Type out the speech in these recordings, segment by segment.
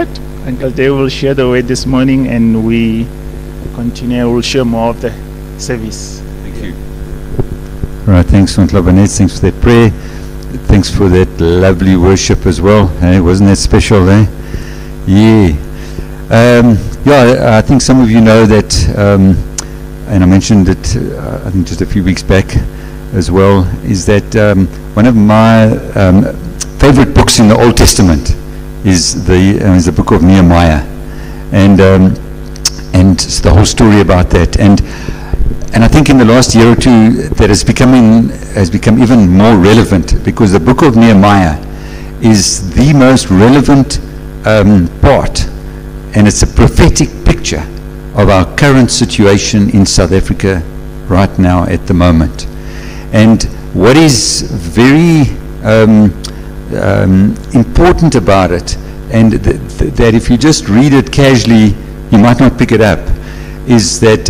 word. Uncle Dave will share the word this morning, and we continue. We'll share more of the service. Thank you. All right, thanks, Uncle Labanet. Thanks for that prayer. Thanks for that lovely worship as well. Hey, wasn't that special, eh? Yeah. I think some of you know that, and I mentioned it, I think just a few weeks back as well, is that one of my favorite books in the Old Testament is the book of Nehemiah, and it's the whole story about that. And I think in the last year or two that has become even more relevant, because the book of Nehemiah is the most relevant part, and it's a prophetic picture of our current situation in South Africa right now at the moment. And what is very important about it, and that if you just read it casually, you might not pick it up, is that,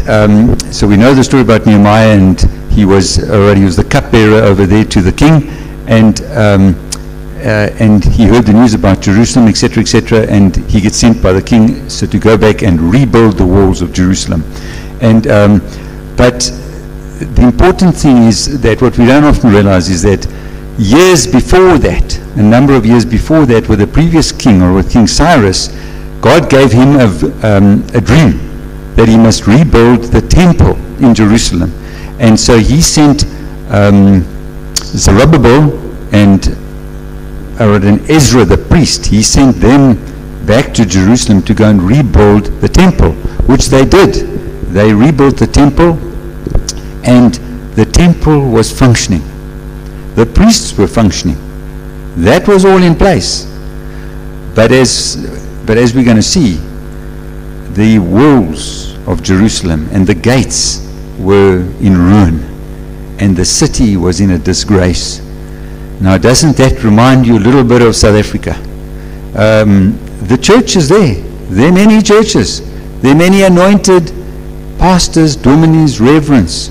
so we know the story about Nehemiah, and he was the cupbearer over there to the king, and he heard the news about Jerusalem, etc., and he gets sent by the king to go back and rebuild the walls of Jerusalem. And but the important thing is that what we don't often realize is that years before that, a number of years before that, with the previous king, or with King Cyrus, God gave him a dream that he must rebuild the temple in Jerusalem. And so he sent Zerubbabel and Ezra the priest, he sent them back to Jerusalem to go and rebuild the temple, which they did. They rebuilt the temple, and the temple was functioning. The priests were functioning. That was all in place. But as we're going to see, the walls of Jerusalem and the gates were in ruin, and the city was in a disgrace. Now, doesn't that remind you a little bit of South Africa? The church is there. There are many churches. There are many anointed pastors, dominis, reverends.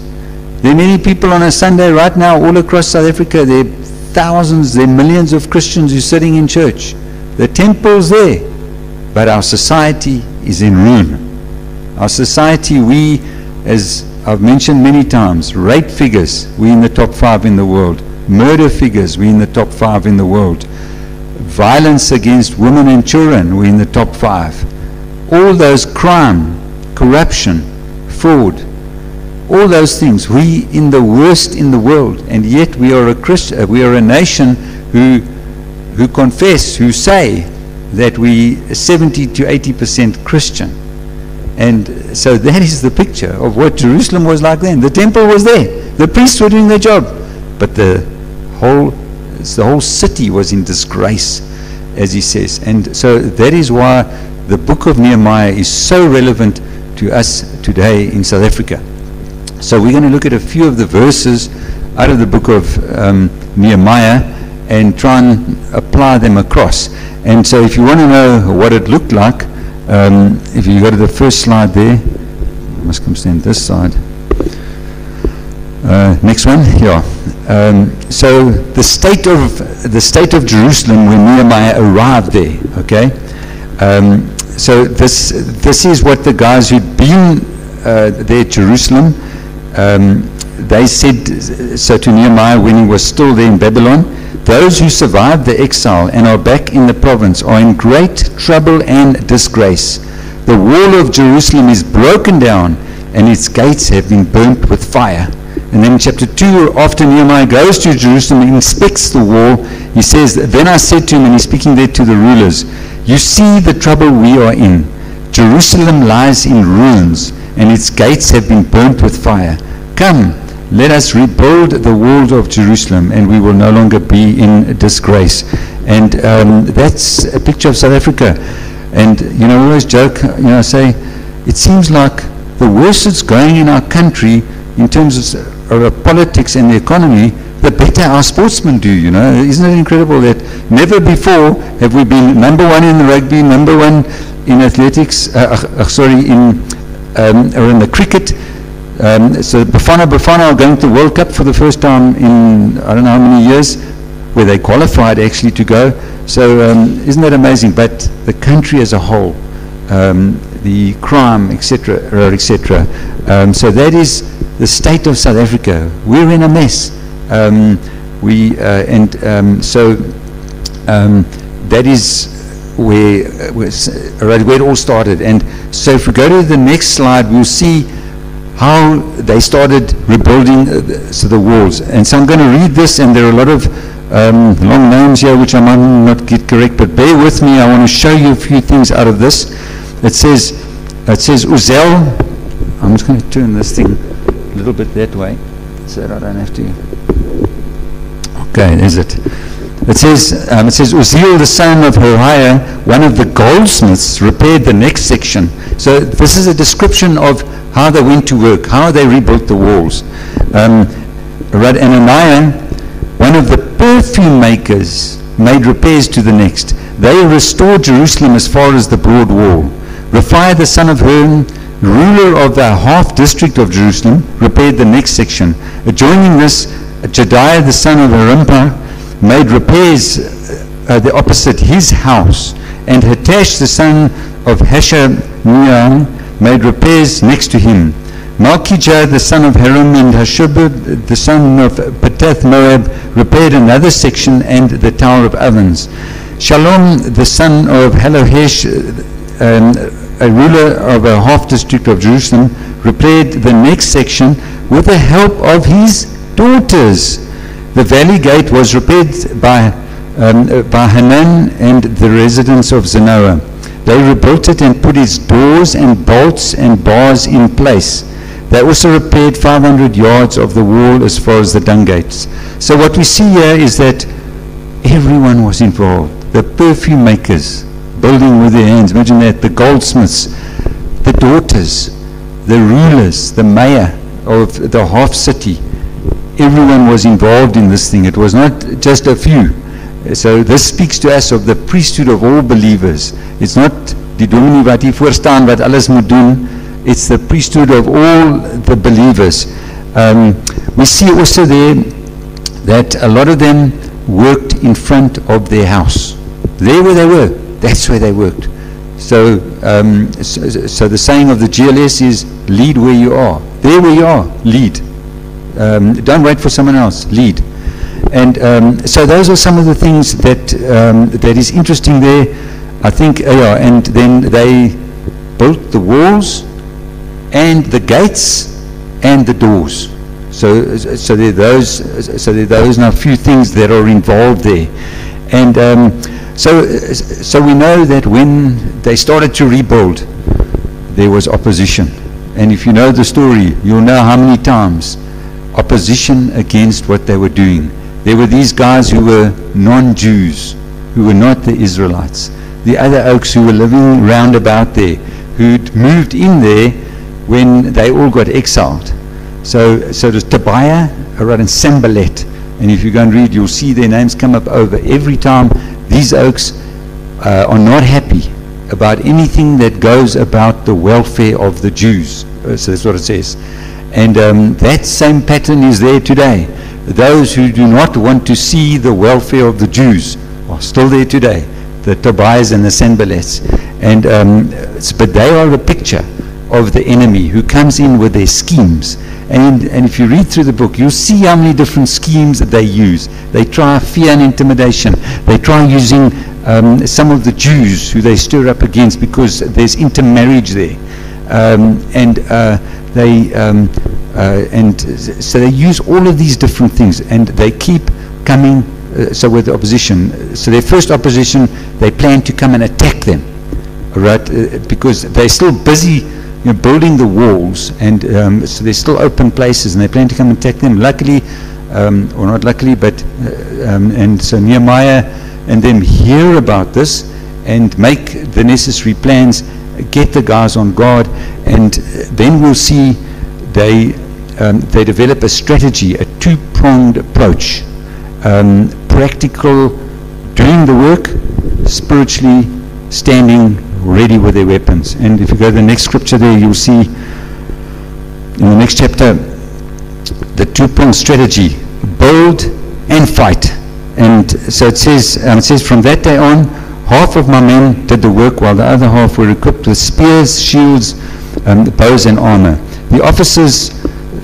There are many people on a Sunday right now all across South Africa. There are thousands, there are millions of Christians who are sitting in church. The temple's there, but our society is in ruin. Our society, we, as I've mentioned many times, rape figures, we're in the top 5 in the world. Murder figures, we're in the top 5 in the world. Violence against women and children, we're in the top 5. All those crime, corruption, fraud, all those things, we in the worst in the world, and yet we are a nation who confess, who say that we 70 to 80% Christian. And so that is the picture of what Jerusalem was like then. The temple was there, the priests were doing their job, but the whole city was in disgrace, as he says. And so that is why the book of Nehemiah is so relevant to us today in South Africa. So we're going to look at a few of the verses out of the book of Nehemiah and try and apply them across. And so if you want to know what it looked like, if you go to the first slide there, I must come stand this side. Next one, yeah. So the state of Jerusalem when Nehemiah arrived there. Okay. So this is what the guys who'd been there at Jerusalem. They said so to Nehemiah when he was still there in Babylon. Those who survived the exile and are back in the province are in great trouble and disgrace. The wall of Jerusalem is broken down, and its gates have been burnt with fire. And then in chapter 2, after Nehemiah goes to Jerusalem and inspects the wall, he says, then I said to him, and he's speaking there to the rulers, you see the trouble we are in. Jerusalem lies in ruins, and its gates have been burnt with fire. Come, let us rebuild the walls of Jerusalem, and we will no longer be in disgrace. And that's a picture of South Africa. And, we always joke, I say, it seems like the worse it's going in our country in terms of politics and the economy, the better our sportsmen do, Isn't it incredible that never before have we been number 1 in the rugby, number 1 in athletics, or in the cricket. So Bafana are going to the World Cup for the first time in I don't know how many years, where they qualified actually to go. So isn't that amazing? But the country as a whole, the crime, etc., etc. So that is the state of South Africa. We're in a mess. That is where it all started. And so if we go to the next slide, we'll see how they started rebuilding the walls. And so I'm going to read this, and there are a lot of long names here which I might not get correct, but bear with me. I want to show you a few things out of this. It says Uzel. I'm just going to turn this thing a little bit that way so that I don't have to. Okay, there's it. It says Uzziel, the son of Horiah, one of the goldsmiths, repaired the next section. So this is a description of how they went to work, how they rebuilt the walls. Ananiah, one of the perfume makers, made repairs to the next. They restored Jerusalem as far as the broad wall. Raphael, the son of Hur, ruler of the half district of Jerusalem, repaired the next section. Adjoining this, Jediah, the son of Harimpa, made repairs the opposite his house, and Hatash, the son of Hashabniah, made repairs next to him. Malchijah, the son of Harim, and Hashub, the son of Patath Moab, repaired another section and the Tower of Ovens. Shalom, the son of Halohesh, a ruler of a half district of Jerusalem, repaired the next section with the help of his daughters. The valley gate was repaired by Hanan and the residents of Zanoah. They rebuilt it and put its doors and bolts and bars in place. They also repaired 500 yards of the wall as far as the dung gates. So what we see here is that everyone was involved. The perfume makers, building with their hands, imagine that, the goldsmiths, the daughters, the rulers, the mayor of the half city. Everyone was involved in this thing. It was not just a few. So this speaks to us of the priesthood of all believers. It's not die dominee wat hier voor staan wat alles moet doen. It's the priesthood of all the believers. We see also there that a lot of them worked in front of their house. There where they were, that's where they worked. So the saying of the GLS is, lead where you are. There where you are, lead. Don't wait for someone else, lead. And so those are some of the things that is interesting there, I think. And then they built the walls and the gates and the doors. So there are those now few things that are involved there. And so we know that when they started to rebuild, there was opposition. And if you know the story, you'll know how many times opposition against what they were doing. There were these guys who were non-Jews, who were not the Israelites. The other oaks who were living round about there, who'd moved in there when they all got exiled. So there's Tobiah, Arad, and Sanballat. And if you go and read, you'll see their names come up over every time. These oaks are not happy about anything that goes about the welfare of the Jews. So that's what it says. And that same pattern is there today. Those who do not want to see the welfare of the Jews are still there today, the Tobiahs and the Sanballats. But they are a picture of the enemy who comes in with their schemes. And if you read through the book, you'll see how many different schemes that they use. They try fear and intimidation. They try using some of the Jews who they stir up against because there's intermarriage there. So they use all of these different things, and they keep coming. So with the opposition, so their first opposition, they plan to come and attack them, right? Because they're still busy, building the walls, and so there's still open places, and they plan to come and attack them. Luckily, or not luckily, but and so Nehemiah and them hear about this and make the necessary plans, get the guys on guard, and then we'll see they develop a strategy, a two-pronged approach. Practical, doing the work, spiritually standing ready with their weapons. And if you go to the next scripture there, you'll see in the next chapter the two-pronged strategy: build and fight. And so it says, from that day on, half of my men did the work, while the other half were equipped with spears, shields, bows, and armor. The officers,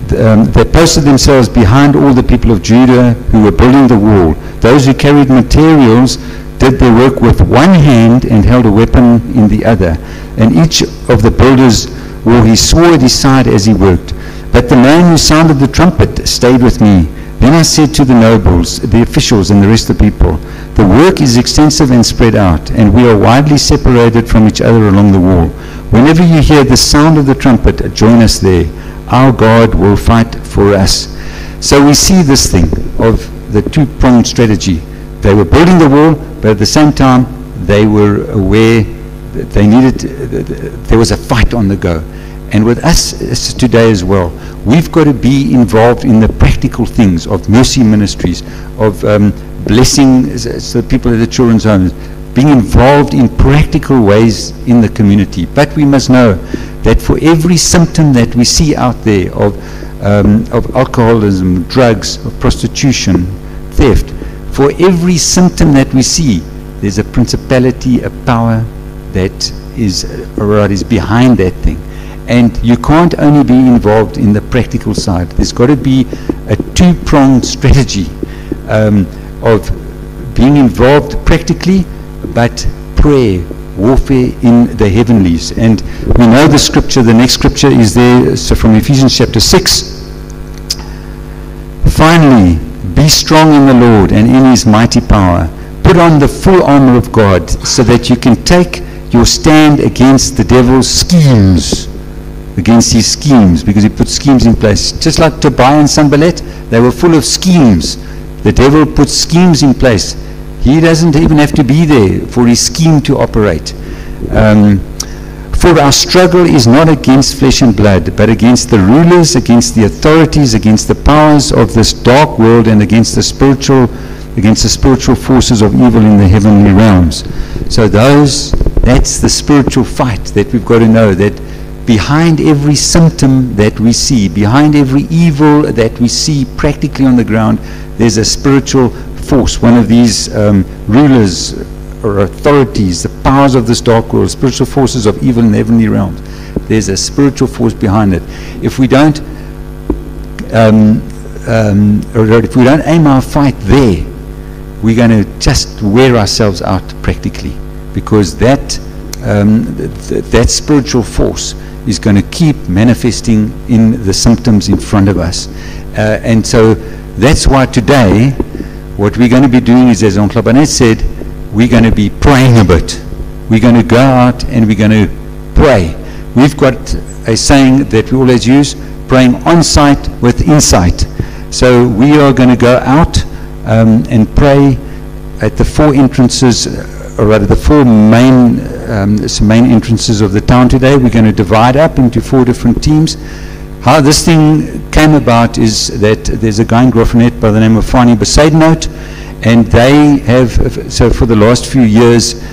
they posted themselves behind all the people of Judah who were building the wall. Those who carried materials did their work with one hand and held a weapon in the other. And each of the builders wore his sword at his side as he worked. But the man who sounded the trumpet stayed with me. Then I said to the nobles, the officials, and the rest of the people, the work is extensive and spread out, and we are widely separated from each other along the wall. Whenever you hear the sound of the trumpet, join us there. Our God will fight for us. So we see this thing of the two-pronged strategy. They were building the wall, but at the same time, they were aware that they needed, there was a fight on the go. And with us today as well, we've got to be involved in the practical things of mercy ministries, of blessing the people at the children's homes, being involved in practical ways in the community. But we must know that for every symptom that we see out there of alcoholism, drugs, of prostitution, theft, for every symptom that we see, there's a principality, a power that is behind that thing. And you can't only be involved in the practical side. There's got to be a two-pronged strategy of being involved practically, but prayer, warfare in the heavenlies. And we know the scripture, the next scripture is there, so from Ephesians chapter 6. Finally, be strong in the Lord and in his mighty power. Put on the full armor of God so that you can take your stand against the devil's schemes. Against his schemes, because he put schemes in place. Just like Tobiah and Sanballat, they were full of schemes. The devil puts schemes in place. He doesn't even have to be there for his scheme to operate. For our struggle is not against flesh and blood, but against the rulers, against the authorities, against the powers of this dark world, and against the spiritual forces of evil in the heavenly realms. So that's the spiritual fight that we've got to know, that behind every symptom that we see, behind every evil that we see practically on the ground, there's a spiritual force. One of these rulers or authorities, the powers of this dark world, spiritual forces of evil in the heavenly realms. There's a spiritual force behind it. If we don't aim our fight there, we're going to just wear ourselves out practically, because that spiritual force is going to keep manifesting in the symptoms in front of us. And so that's why today what we're going to be doing is, as Uncle Banet said, we're going to be praying a bit. We're going to go out and we're going to pray. We've got a saying that we always use, praying on site with insight. So we are going to go out and pray at the four entrances, or rather the four main entrances of the town today. We're going to divide up into 4 different teams. How this thing came about is that there's a guy in Groffernet by the name of Fani Besaidenout, and they have, so for the last few years,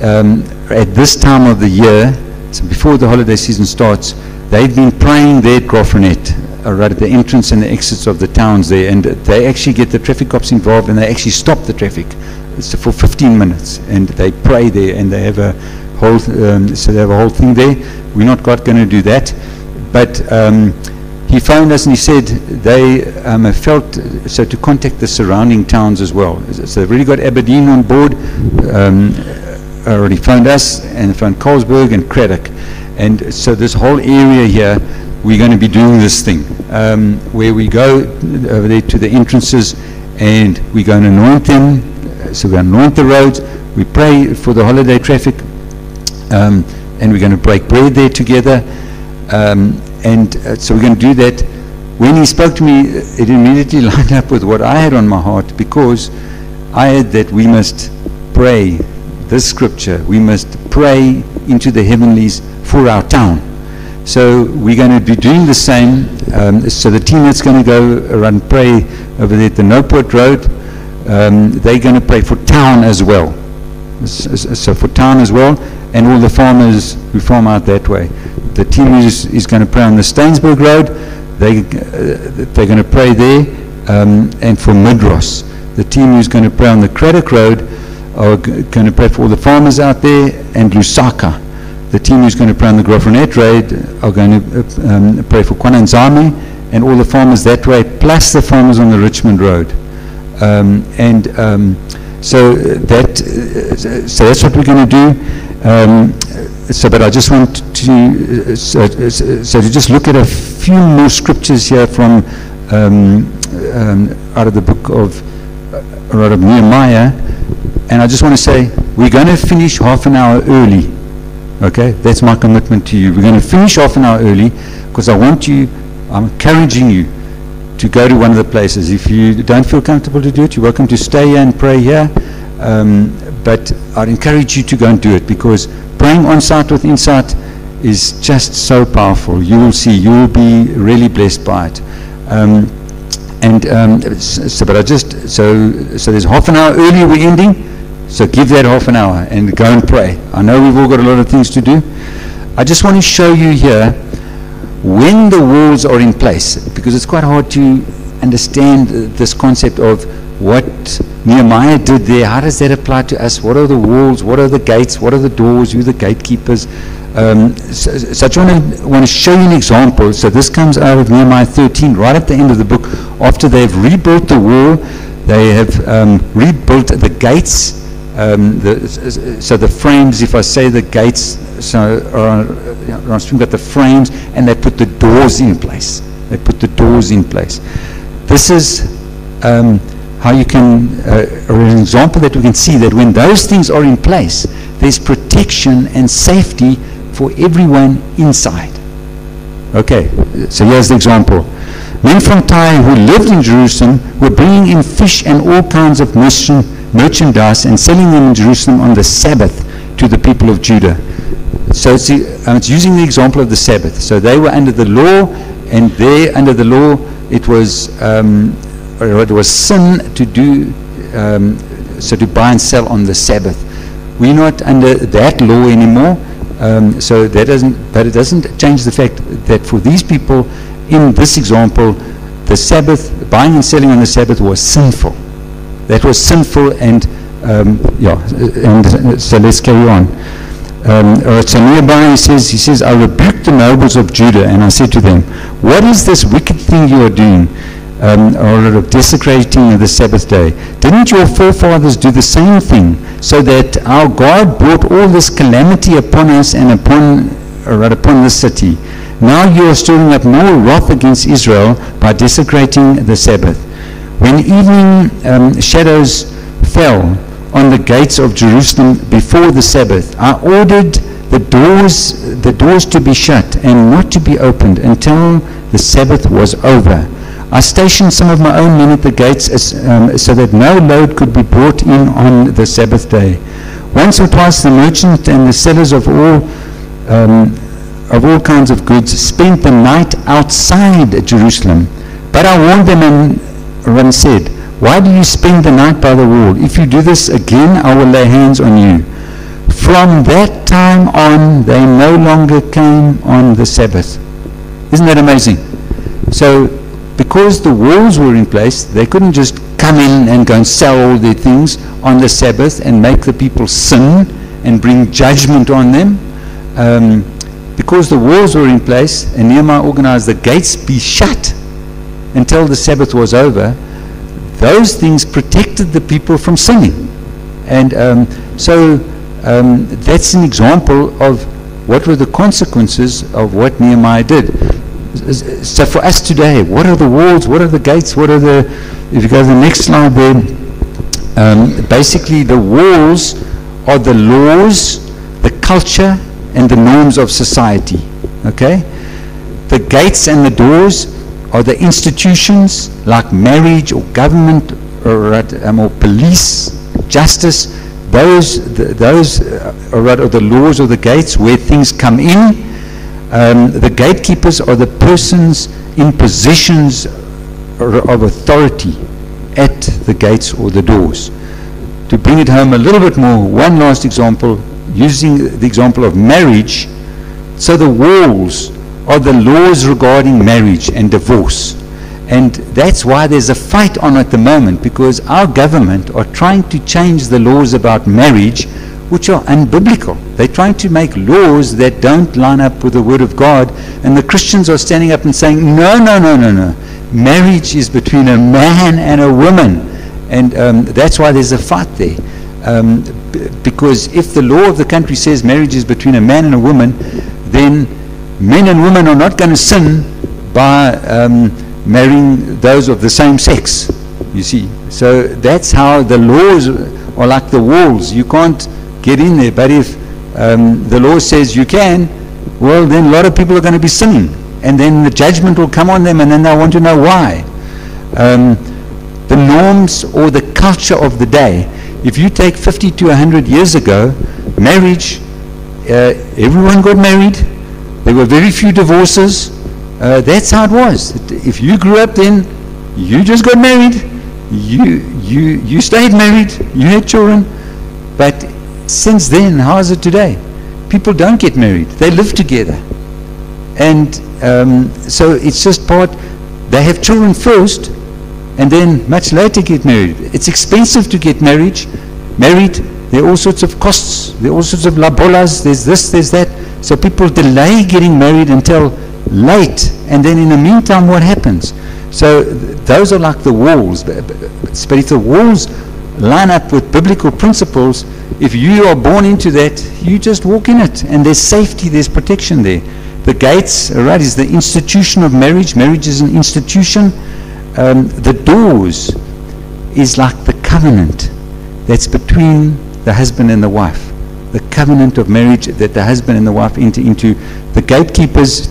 at this time of the year, so before the holiday season starts, they've been praying there at Groffernet, right at the entrance and the exits of the towns there, and they actually get the traffic cops involved, and they actually stop the traffic for 15 minutes, and they pray there, and they have a whole thing there. We're not quite going to do that, but he phoned us and he said they have felt to contact the surrounding towns as well. So they've really got Aberdeen on board. Already phoned us, and phoned Colesberg and Craddock, and so this whole area here, we're going to be doing this thing where we go over there to the entrances, and we're going to anoint them. So we anoint the roads, we pray for the holiday traffic, and we're going to break bread there together, so we're going to do that. When he spoke to me, it immediately lined up with what I had on my heart, because I had that we must pray this scripture, we must pray into the heavenlies for our town. So we're going to be doing the same. So the team that's going to go around and pray over there at the Noport Road, they're going to pray for town as well. So for town as well, and all the farmers who farm out that way. The team is going to pray on the Stainsburg Road. They're going to pray there, and for Midross. the team who's going to pray on the Craddock Road are going to pray for all the farmers out there, and Lusaka. The team who's going to pray on the Grosvenor Road are going to pray for Kwananzame and all the farmers that way, plus the farmers on the Richmond Road. So that's what we're going to do. But I just want to to just look at a few more scriptures here from out of the book of Nehemiah, and I just want to say we're going to finish half an hour early. Okay, that's my commitment to you. We're going to finish half an hour early because I'm encouraging you to go to one of the places. If you don't feel comfortable to do it, you're welcome to stay here and pray here. But I'd encourage you to go and do it, because praying on site with Insight is just so powerful. You will see, you will be really blessed by it. So there's half an hour early we're ending. So give that half an hour and go and pray. I know we've all got a lot of things to do. I just want to show you here when the walls are in place, because it's quite hard to understand this concept of what Nehemiah did there. How does that apply to us? What are the walls? What are the gates? What are the doors? Who are the gatekeepers? So I want to show you an example. So this comes out of Nehemiah 13, right at the end of the book. After they've rebuilt the wall, they have rebuilt the gates. So the frames, if I say the gates, so I'm speaking about the frames, and they put the doors in place. They put the doors in place. This is how you can, or an example that we can see that when those things are in place, there's protection and safety for everyone inside. Okay, so here's the example. Men from Tyre who lived in Jerusalem were bringing in fish and all kinds of merchandise and selling them in Jerusalem on the Sabbath to the people of Judah. So it's using the example of the Sabbath. So they were under the law, and there under the law it was sin to do, so to buy and sell on the Sabbath. We're not under that law anymore. So that but it doesn't change the fact that for these people in this example, the Sabbath, buying and selling on the Sabbath was sinful. That was sinful, and so let's carry on. So nearby he says, I rebuked the nobles of Judah, and I said to them, what is this wicked thing you are doing, or desecrating the Sabbath day? Didn't your forefathers do the same thing, so that our God brought all this calamity upon us and upon this city? Now you are stirring up more wrath against Israel by desecrating the Sabbath. When evening shadows fell on the gates of Jerusalem before the Sabbath, I ordered the doors to be shut and not to be opened until the Sabbath was over. I stationed some of my own men at the gates so that no load could be brought in on the Sabbath day. Once or twice the merchants and the sellers of all kinds of goods spent the night outside Jerusalem. But I warned them and said, why do you spend the night by the wall? If you do this again, I will lay hands on you. From that time on, they no longer came on the Sabbath. Isn't that amazing? So, because the walls were in place, they couldn't just come in and go and sell all their things on the Sabbath and make the people sin and bring judgment on them. Because the walls were in place, and Nehemiah organized the gates be shut until the Sabbath was over, those things protected the people from sinning. And that's an example of what were the consequences of what Nehemiah did. So for us today, what are the walls? What are the gates? What are if you go to the next slide there, basically the walls are the laws, the culture, and the norms of society. Okay? The gates and the doors are the institutions like marriage or government or police, justice. Those are the laws or the gates where things come in. The gatekeepers are the persons in positions of authority at the gates or the doors. To bring it home a little bit more, one last example, using the example of marriage. So the walls are the laws regarding marriage and divorce. And that's why there's a fight on at the moment, because our government are trying to change the laws about marriage, which are unbiblical. They're trying to make laws that don't line up with the Word of God, and the Christians are standing up and saying, no, no, no, no, no. Marriage is between a man and a woman. And that's why there's a fight there. Because if the law of the country says marriage is between a man and a woman, then men and women are not going to sin by marrying those of the same sex, you see. So that's how the laws are like the walls. You can't get in there. But if the law says you can, well, then a lot of people are going to be sinning. And then the judgment will come on them, and then they'll want to know why. The norms or the culture of the day. If you take 50 to 100 years ago, marriage, everyone got married. There were very few divorces. That's how it was. If you grew up then, you just got married. You stayed married. You had children. But since then, how is it today? People don't get married. They live together. And so it's just part, they have children first, and then much later get married. It's expensive to get married. There are all sorts of costs. There are all sorts of labolas. There's this, there's that. So people delay getting married until late. And then in the meantime, what happens? So those are like the walls. But if the walls line up with biblical principles, if you are born into that, you just walk in it. And there's safety, there's protection there. The gates, right, is the institution of marriage. Marriage is an institution. The doors is like the covenant that's between the husband and the wife. The covenant of marriage that the husband and the wife enter into. The gatekeepers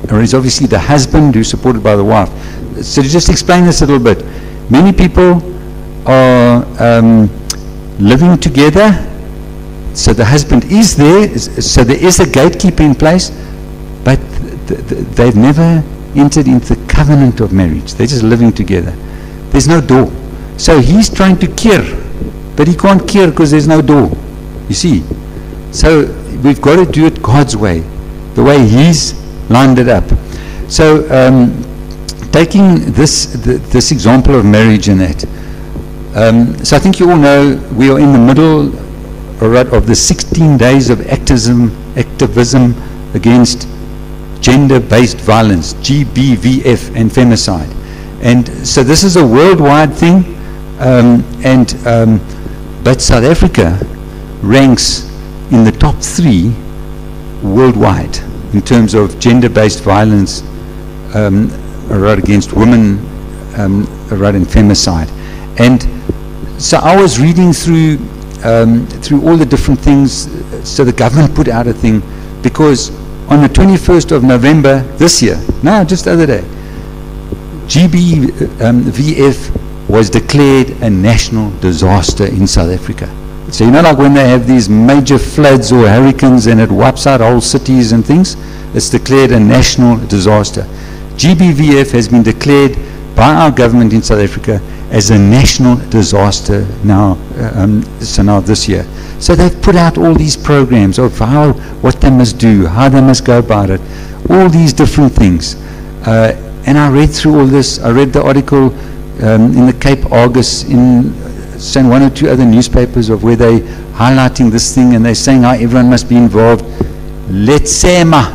is obviously the husband who's supported by the wife. So to just explain this a little bit, many people are living together, so the husband is there, so there is a gatekeeper in place, but they've never entered into the covenant of marriage. They're just living together. There's no door. So he's trying to cure, but he can't cure because there's no door. You see? So we've got to do it God's way, the way he's lined it up. So taking this example of marriage and that, so I think you all know we are in the middle of the 16 days of activism against gender-based violence, GBVF, and femicide. And so this is a worldwide thing, but South Africa ranks in the top 3 worldwide in terms of gender-based violence against women, and femicide. And so I was reading through all the different things. So the government put out a thing, because on the 21st of November this year, just the other day, GBVF was declared a national disaster in South Africa. So you know, like when they have these major floods or hurricanes and it wipes out whole cities and things, it's declared a national disaster. GBVF has been declared by our government in South Africa as a national disaster now, so now this year. So they've put out all these programs of what they must do, how they must go about it, all these different things. And I read through all this. I read the article in the Cape Argus, in one or two other newspapers, of where they highlighting this thing, and they're saying how everyone must be involved. Letsema,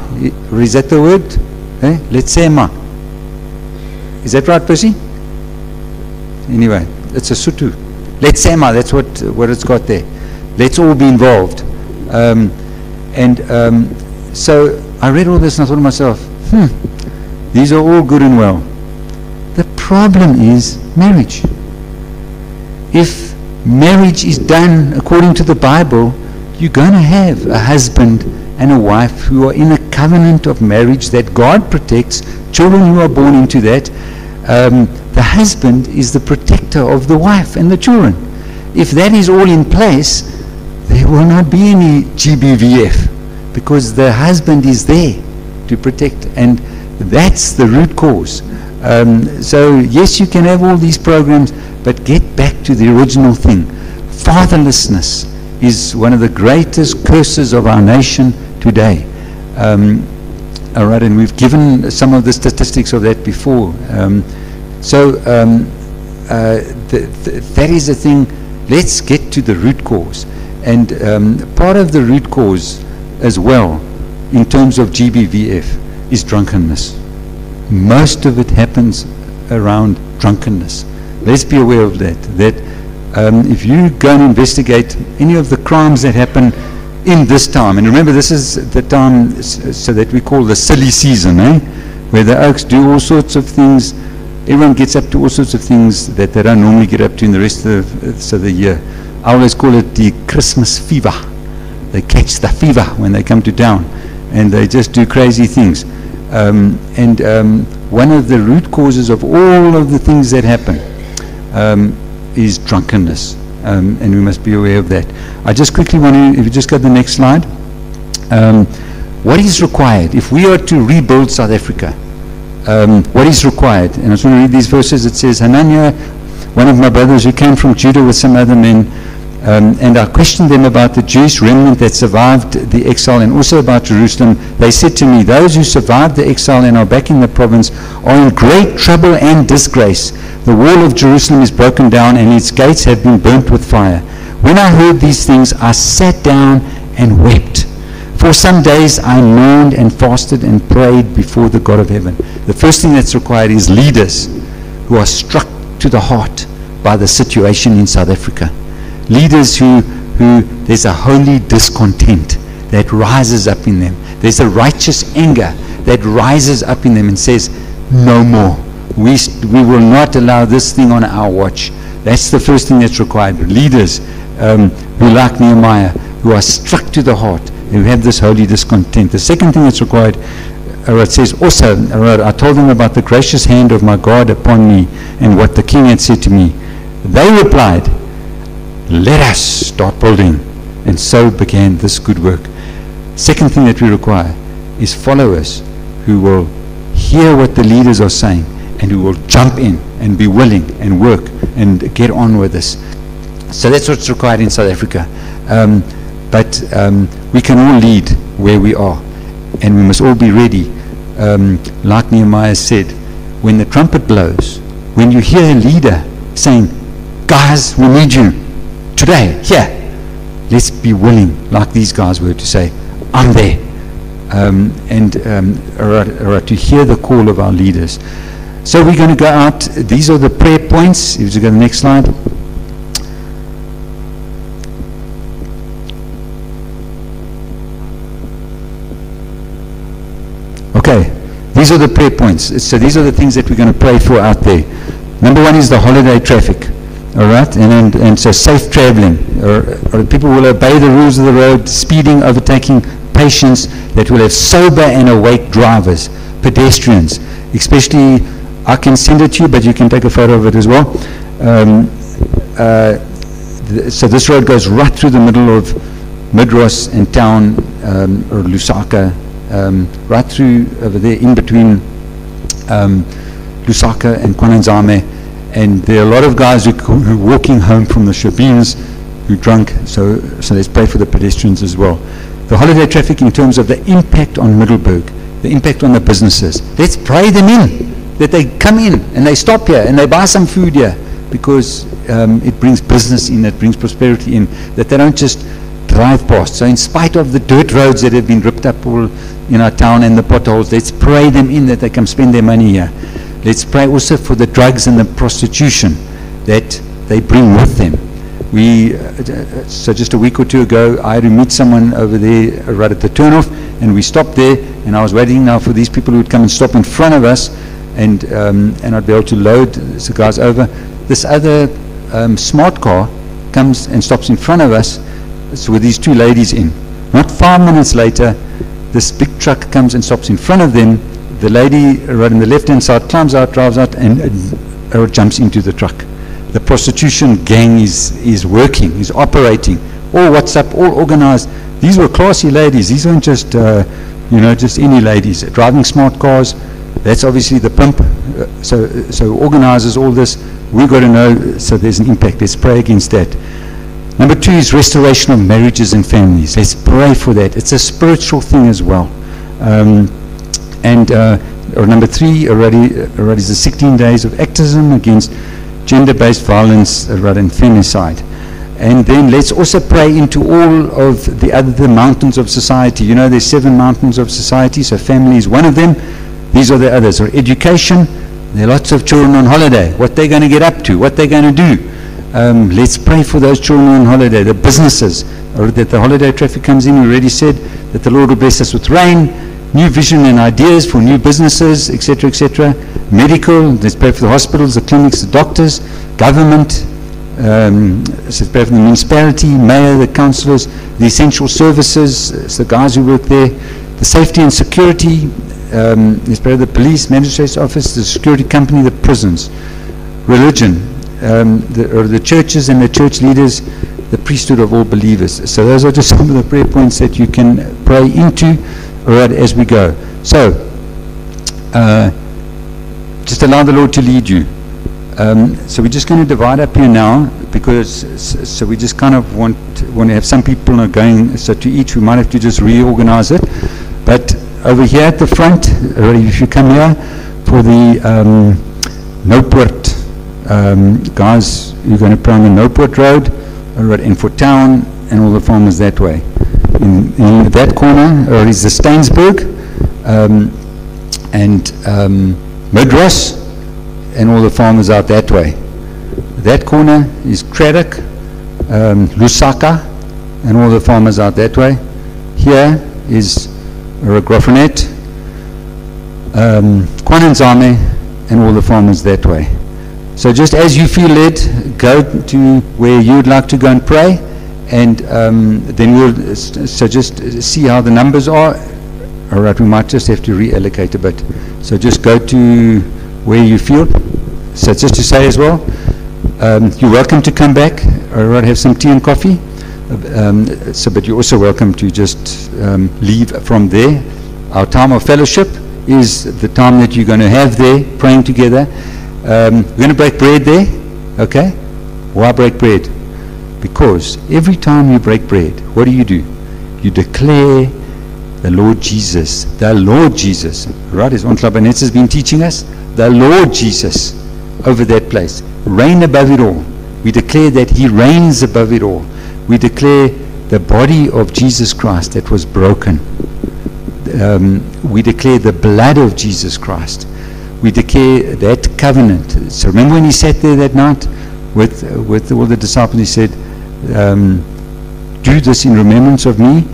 is that the word? Letsema. Is that right, Percy? Anyway, it's a Sotho. Letsema, that's what it's got there. Let's all be involved. So I read all this and I thought to myself, these are all good and well. The problem is marriage. If marriage is done according to the Bible, you're going to have a husband and a wife who are in a covenant of marriage that God protects, children who are born into that. The husband is the protector of the wife and the children. If that is all in place, there will not be any GBVF, because the husband is there to protect, and that's the root cause. So yes, you can have all these programs, but get back to the original thing. Fatherlessness is one of the greatest curses of our nation today. All right, and we've given some of the statistics of that before. So that is the thing. Let's get to the root cause. And part of the root cause as well, in terms of GBVF, is drunkenness. Most of it happens around drunkenness. Let's be aware of that. That if you go and investigate any of the crimes that happen in this time, and remember this is the time so that we call the silly season, where the oaks do all sorts of things. Everyone gets up to all sorts of things that they don't normally get up to in the rest of the year. I always call it the Christmas fever. They catch the fever when they come to town, and they just do crazy things. One of the root causes of all of the things that happen is drunkenness, and we must be aware of that. I just quickly want to, if you just go to the next slide, what is required if we are to rebuild South Africa? What is required? And I just want to read these verses. It says, Hananiah, one of my brothers who came from Judah with some other men, and I questioned them about the Jewish remnant that survived the exile and also about Jerusalem. They said to me, those who survived the exile and are back in the province are in great trouble and disgrace. The wall of Jerusalem is broken down and its gates have been burnt with fire. When I heard these things, I sat down and wept. For some days I mourned and fasted and prayed before the God of heaven. The first thing that's required is leaders who are struck to the heart by the situation in South Africa. Leaders who there's a holy discontent that rises up in them. There's a righteous anger that rises up in them and says, no more. We will not allow this thing on our watch. That's the first thing that's required. Leaders who, like Nehemiah, who are struck to the heart, who have this holy discontent. The second thing that's required, it says also, I told them about the gracious hand of my God upon me and what the king had said to me. They replied, let us start building. And so began this good work. Second thing that we require is followers who will hear what the leaders are saying and who will jump in and be willing and work and get on with this. So that's what's required in South Africa. But we can all lead where we are, and we must all be ready. Like Nehemiah said, when the trumpet blows, when you hear a leader saying, guys, we need you today, here, let's be willing, like these guys were, to say, I'm there. To hear the call of our leaders. So we're going to go out. These are the prayer points. If you go to the next slide. Okay, these are the prayer points. So these are the things that we're going to pray for out there. Number one is the holiday traffic. All right, and so safe traveling. Or people will obey the rules of the road, speeding, overtaking, patience, that will have sober and awake drivers, pedestrians, especially. I can send it to you, but you can take a photo of it as well. So this road goes right through the middle of Midross and town, or Lusaka, right through over there in between Lusaka and Kwananzame. And there are a lot of guys who are walking home from the Shabins who drunk, so let's pray for the pedestrians as well. The holiday traffic in terms of the impact on Middelburg, the impact on the businesses. Let's pray them in, that they come in and they stop here and they buy some food here, because it brings business in, it brings prosperity in, that they don't just drive past. So in spite of the dirt roads that have been ripped up all in our town and the potholes, let's pray them in that they come spend their money here. Let's pray also for the drugs and the prostitution that they bring with them. So just a week or two ago, I had to meet someone over there right at the turnoff, and we stopped there, and I was waiting now for these people who would come and stop in front of us, and I'd be able to load the guys over. This other smart car comes and stops in front of us, so with these two ladies in. Not 5 minutes later, this big truck comes and stops in front of them. The lady right on the left-hand side climbs out, drives out, and jumps into the truck. The prostitution gang is working, is operating. All WhatsApp, all organized. These were classy ladies. These weren't just, just any ladies. Driving smart cars. That's obviously the pimp. So organizes all this. We've got to know, so there's an impact. Let's pray against that. Number two is restoration of marriages and families. Let's pray for that. It's a spiritual thing as well. And or number 3, already is the 16 days of activism against gender-based violence, and femicide. And then let's also pray into all of the mountains of society. You know, there's 7 mountains of society, so family is one of them. These are the others. Or education, there are lots of children on holiday. What they're going to get up to, what they're going to do. Let's pray for those children on holiday, the businesses, or that the holiday traffic comes in. We already said that the Lord will bless us with rain, new vision and ideas for new businesses, etc., etc. Medical, let's pray for the hospitals, the clinics, the doctors, government, let's pray for the municipality, mayor, the councillors, the essential services, it's the guys who work there, the safety and security, let's pray for the police, magistrate's office, the security company, the prisons, religion, the churches and the church leaders, the priesthood of all believers. So those are just some of the prayer points that you can pray into, all right, as we go. So just allow the Lord to lead you. So we're just going to divide up here now, because so we just kind of want to have some people are going, so to each we might have to just reorganize it. But over here at the front, if you come here for the Noport guys, you're going to pray on the Noport Road, and for town and all the farmers that way. In that corner is the Stainsburg and Midross, and all the farmers out that way. That corner is Craddock, Lusaka, and all the farmers out that way. Here is Grafenet, Kwananzame, and all the farmers that way. So just as you feel led, go to where you would like to go and pray, and then we'll so just see how the numbers are. All right, we might just have to reallocate a bit. So just go to where you feel. So just to say as well, you're welcome to come back, all right, have some tea and coffee. But you're also welcome to just leave from there. Our time of fellowship is the time that you're going to have there, praying together. We're going to break bread there, okay? Why break bread? Because every time you break bread, what do? You declare the Lord Jesus, right? As Aunt Labanetz has been teaching us, the Lord Jesus over that place. Reign above it all. We declare that He reigns above it all. We declare the body of Jesus Christ that was broken. We declare the blood of Jesus Christ. We declare that covenant. So remember when He sat there that night with all the disciples, He said, do this in remembrance of me.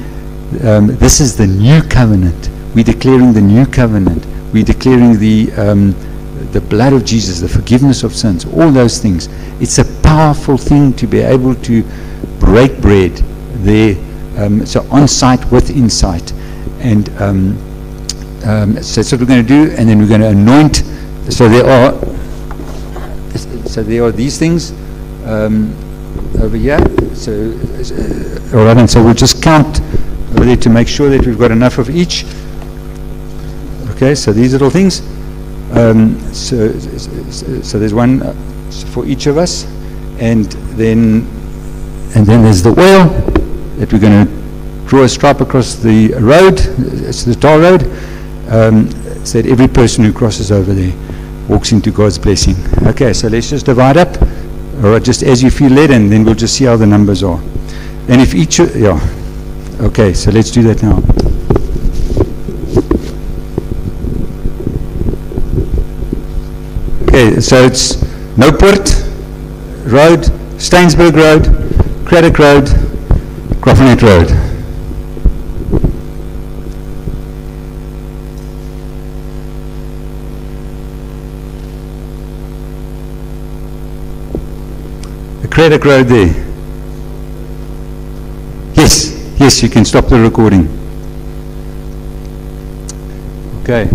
This is the new covenant. We're declaring the new covenant. We're declaring the blood of Jesus, the forgiveness of sins, all those things. It's a powerful thing to be able to break bread there, so on site with insight. And so that's what we're going to do, and then we're going to anoint. So there are these things over here. So all right, and so we'll just count over there to make sure that we've got enough of each. Okay, so these little things. So there's one for each of us, and then there's the oil that we're going to draw a stripe across the road. It's the tar road, so that every person who crosses over there walks into God's blessing. Okay, so let's just divide up, or just as you feel led, and then we'll just see how the numbers are. And if each, okay, so let's do that now. Okay, so it's Noport Road, Stainsburg Road, Craddock Road, Grafenet Road. The Craddock Road there. Yes, you can stop the recording. Okay.